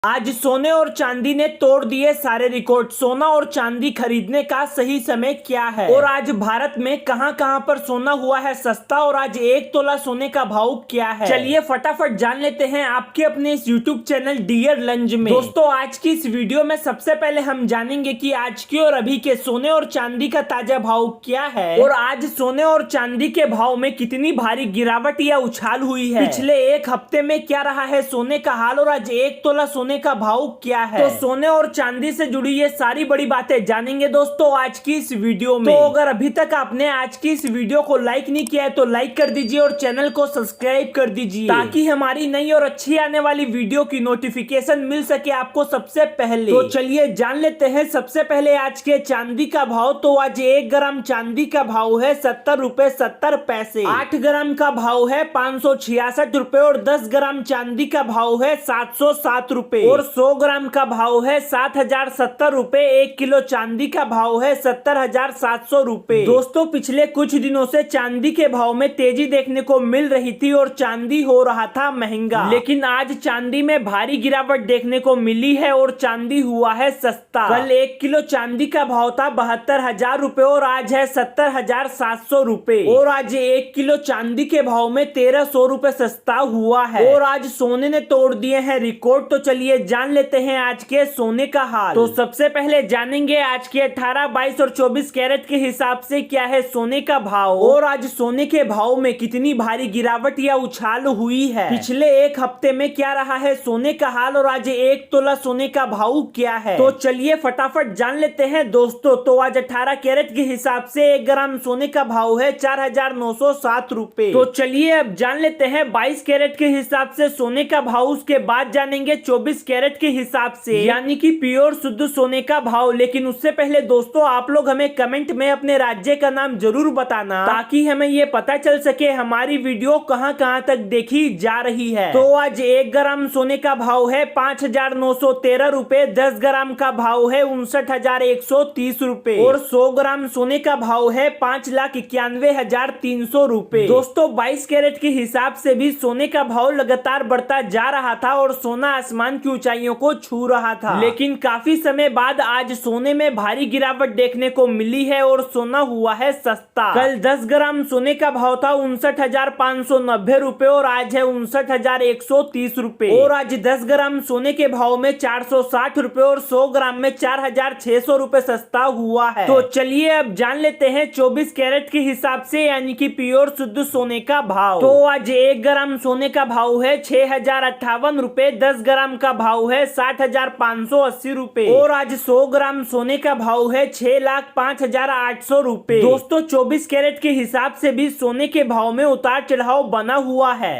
आज सोने और चांदी ने तोड़ दिए सारे रिकॉर्ड। सोना और चांदी खरीदने का सही समय क्या है और आज भारत में कहां कहां पर सोना हुआ है सस्ता और आज 1 तोला सोने का भाव क्या है, चलिए फटाफट जान लेते हैं आपके अपने इस यूट्यूब चैनल डियर लंच में। दोस्तों आज की इस वीडियो में सबसे पहले हम जानेंगे कि आज के और अभी के सोने और चांदी का ताजा भाव क्या है और आज सोने और चांदी के भाव में कितनी भारी गिरावट या उछाल हुई है। पिछले एक हफ्ते में क्या रहा है सोने का हाल और आज 1 तोला सोने का भाव क्या है। तो सोने और चांदी से जुड़ी ये सारी बड़ी बातें जानेंगे दोस्तों आज की इस वीडियो में। तो अगर अभी तक आपने आज की इस वीडियो को लाइक नहीं किया है तो लाइक कर दीजिए और चैनल को सब्सक्राइब कर दीजिए ताकि हमारी नई और अच्छी आने वाली वीडियो की नोटिफिकेशन मिल सके आपको सबसे पहले। तो चलिए जान लेते हैं सबसे पहले आज के चांदी का भाव। तो आज 1 ग्राम चांदी का भाव है 70 रुपए 70 पैसे। 8 ग्राम का भाव है 566 रुपए और 10 ग्राम चांदी का भाव है 707 रुपए और 100 ग्राम का भाव है 7070 रुपए। 1 किलो चांदी का भाव है 70,700 रुपए। दोस्तों पिछले कुछ दिनों से चांदी के भाव में तेजी देखने को मिल रही थी और चांदी हो रहा था महंगा, लेकिन आज चांदी में भारी गिरावट देखने को मिली है और चांदी हुआ है सस्ता। कल 1 किलो चांदी का भाव था 72,000 रुपए और आज है 70,700 रुपए और आज 1 किलो चांदी के भाव में 1,300 रुपए सस्ता हुआ है और आज सोने ने तोड़ दिए हैं रिकॉर्ड। तो चलिए जान लेते हैं आज के सोने का हाल। तो सबसे पहले जानेंगे आज के 18, 22 और 24 कैरेट के हिसाब से क्या है सोने का भाव और आज सोने के भाव में कितनी भारी गिरावट या उछाल हुई है। पिछले एक हफ्ते में क्या रहा है सोने का हाल और आज 1 तोला सोने का भाव क्या है। तो चलिए फटाफट जान लेते हैं दोस्तों। तो आज 18 कैरेट के हिसाब से 1 ग्राम सोने का भाव है 4,907 रुपए। तो चलिए अब जान लेते हैं 22 कैरेट के हिसाब से सोने का भाव, उसके बाद जानेंगे 24 कैरेट के हिसाब से यानी कि प्योर शुद्ध सोने का भाव। लेकिन उससे पहले दोस्तों आप लोग हमें कमेंट में अपने राज्य का नाम जरूर बताना ताकि हमें ये पता चल सके हमारी वीडियो कहां कहां तक देखी जा रही है। तो आज 1 ग्राम सोने का भाव है 5,913 रुपए। 10 ग्राम का भाव है 59,130 रुपए और 100 ग्राम सोने का भाव है 5,91,300 रुपए। दोस्तों 22 कैरेट के हिसाब से भी सोने का भाव लगातार बढ़ता जा रहा था और सोना आसमान की ऊंचाइयों को छू रहा था, लेकिन काफी समय बाद आज सोने में भारी गिरावट देखने को मिली है और सोना हुआ है सस्ता। कल 10 ग्राम सोने का भाव था 59,590 रुपए और आज है 59,130 रुपए और आज 10 ग्राम सोने के भाव में 460 रुपए और 100 ग्राम में 4,600 रुपए सस्ता हुआ है। तो चलिए अब जान लेते हैं 24 कैरेट के हिसाब से यानी कि प्योर शुद्ध सोने का भाव। तो आज 1 ग्राम सोने का भाव है 6,058 रुपए। 10 ग्राम का भाव है 60,580 रुपए और आज 100 ग्राम सोने का भाव है 6,05,800 रुपए। दोस्तों 24 कैरेट के हिसाब से भी सोने के भाव में उतार चढ़ाव बना हुआ है।